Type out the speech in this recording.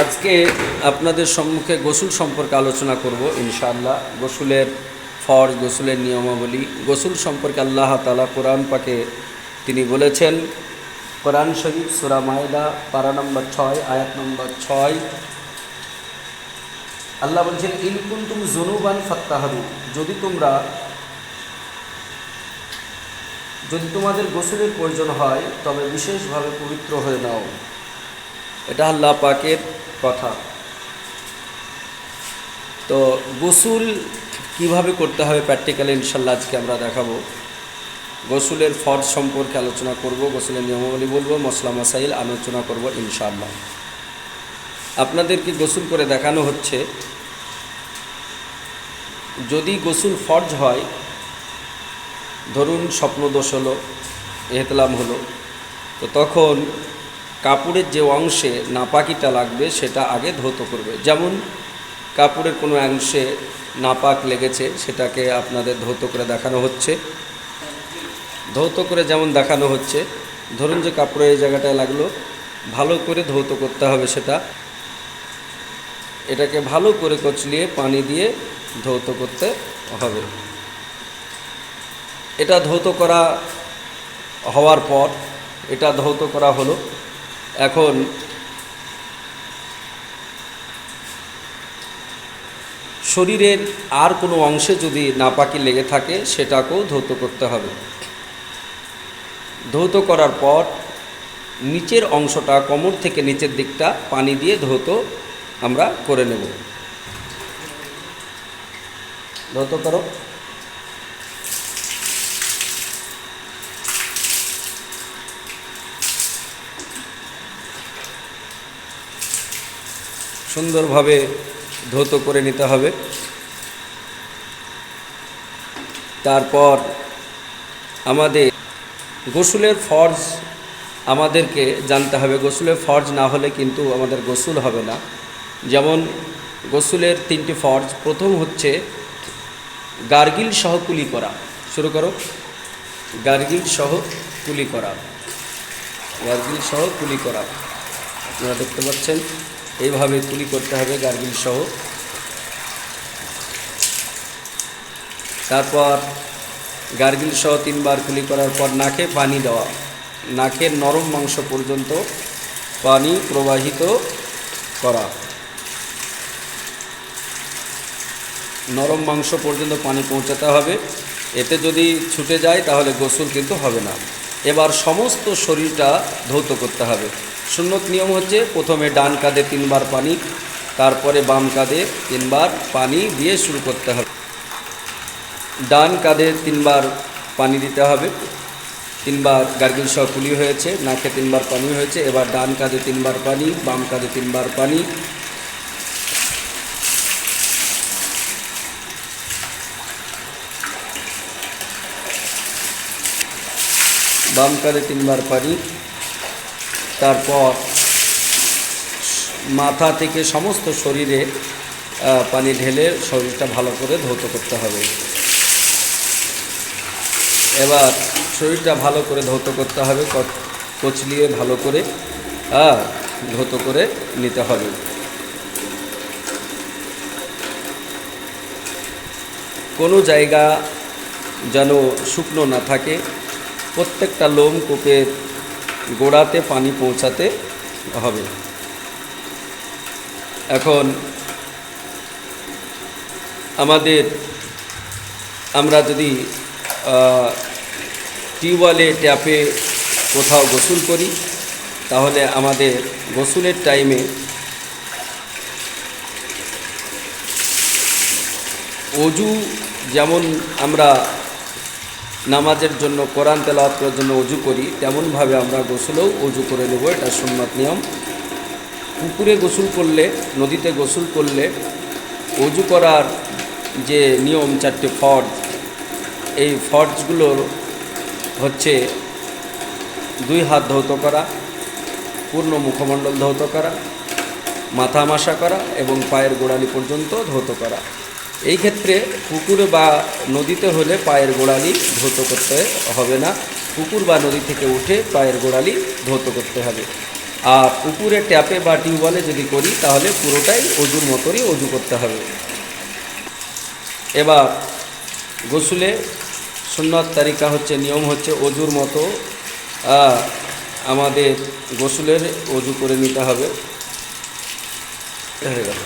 আজকে আপনাদের সম্মুখে গোসল সম্পর্কে আলোচনা করব ইনশাআল্লাহ। গোসলের ফরজ, গোসলের নিয়মাবলী। গোসল সম্পর্কে আল্লাহ তাআলা কোরআন পাকে তিনি বলেছেন, কোরআন শরীফ সূরা মায়েদা পারা নম্বর 6 আয়াত নম্বর 6, আল্লাহ বলছেন, ইন কুনতুম যুনুবান ফাত্তাহারু, যদি তোমাদের গোসলের প্রয়োজন হয় তবে বিশেষভাবে পবিত্র হয়ে নাও। এটা আল্লাহ পাকের কথা। তো গোসল কিভাবে করতে হবে প্র্যাকটিক্যালি ইনশাল্লাহ আজকে আমরা দেখাবো। গোসলের ফরজ সম্পর্কে আলোচনা করব, গোসলের নিয়মাবলী বলবো, মশলা মাসাইল আলোচনা করব ইনশাআল্লাহ। আপনাদেরকে গোসল করে দেখানো হচ্ছে, যদি গোসল ফরজ হয়, ধরুন স্বপ্নদোষ হলো, এহতলাম হলো, তো তখন কাপড়ের যে অংশে নাপাকিটা লাগবে সেটা আগে ধৌত করবে। যেমন কাপড়ের কোনো অংশে নাপাক লেগেছে, সেটাকে আপনাদের ধৌত করে দেখানো হচ্ছে। ধৌত করে যেমন দেখানো হচ্ছে, ধরুন যে কাপড়ের এই জায়গাটায় লাগলো, ভালো করে ধৌত করতে হবে সেটা। এটাকে ভালো করে কচলিয়ে পানি দিয়ে ধৌত করতে হবে। এটা ধৌত করা হওয়ার পর, এটা ধৌত করা হলো, এখন শরীরের আর কোনো অংশে যদি নাপাকি লেগে থাকে সেটাকেও ধৌত করতে হবে। ধৌত করার পর নিচের অংশটা, কোমর থেকে নিচের দিকটা পানি দিয়ে ধৌত আমরা করে নেব। ধৌত করো। সুন্দরভাবে ধৌত করে নিতে হবে। তারপর আমাদের গোসলের ফরজ আমাদেরকে জানতে হবে। গোসলের ফরজ না হলে কিন্তু আমাদের গোসল হবে না। যেমন গোসলের 3টি ফরজ। প্রথম হচ্ছে গার্গিল সহ কুলি করা। শুরু করো। গার্গিল সহ কুলি করা। গার্গিল সহ কুলি করা, আপনারা দেখতে পাচ্ছেন, এইভাবে কুলি করতে হবে গার্গিল সহ। তারপর গার্গিল সহ 3 বার কুলি করার পর নাকে পানি দেওয়া। নাকের নরম মাংস পর্যন্ত পানি প্রবাহিত করা। নরম মাংস পর্যন্ত পানি পৌঁছাতে হবে। এতে যদি ছুটে যায় তাহলে গোসল কিন্তু হবে না। এবার সমস্ত শরীরটা ধৌত করতে হবে। সুন্নত নিয়ম হচ্ছে, প্রথমে ডান কাঁধে 3 বার পানি, তারপরে বাম কাঁধে 3 বার পানি দিয়ে শুরু করতে হবে। ডান কাঁধে 3 বার পানি দিতে হবে। 3 বার গার্গিল সহ কুলি হয়েছে, নাকে 3 বার পানি হয়েছে। এবার ডান কাঁধে 3 বার পানি, বাম কাঁধে 3 বার পানি। বাম কাঁধে 3 বার পানি। তারপর মাথা থেকে সমস্ত শরীরে পানি ঢেলে শরীরটা ভালো করে ধৌত করতে হবে। এবার শরীরটা ভালো করে ধৌত করতে হবে, কচলিয়ে ভালো করে ধৌত করে নিতে হবে। কোনো জায়গা যেন শুকনো না থাকে। প্রত্যেকটা লোমকূপের গোড়াতে পানি পৌঁছাতে হবে। এখন আমরা যদি টিউবওয়েলে, ট্যাপে কোথাও গোসল করি, তাহলে আমাদের গোসলের টাইমে অজু, যেমন আমরা নামাজের জন্য, কোরআন তেলাওয়াত করার জন্য অজু করি, তেমনভাবে আমরা গোসলেও অজু করে নেব। এটা সুন্নাত নিয়ম। পুকুরে গোসল করলে, নদীতে গোসল করলে অজু করার যে নিয়ম, 4টি ফরজ, এই ফরজগুলোর হচ্ছে 2 হাত ধৌত করা, পূর্ণ মুখমণ্ডল ধৌত করা, মাথা মাসা করা এবং পায়ের গোড়ালি পর্যন্ত ধৌত করা। এই ক্ষেত্রে পুকুরে বা নদীতে হলে পায়ের গোড়ালি ধৌত করতে হবে না। পুকুর বা নদী থেকে উঠে পায়ের গোড়ালি ধৌত করতে হবে। আর পুকুরে ট্যাপে বা টিউবওয়েলে যদি করি তাহলে পুরোটাই অজুর মতোই অজু করতে হবে। এবার গোসলে সুন্নত তারিকা হচ্ছে, নিয়ম হচ্ছে অজুর মতো আমাদের গোসলের অজু করে নিতে হবে। হয়ে গেল।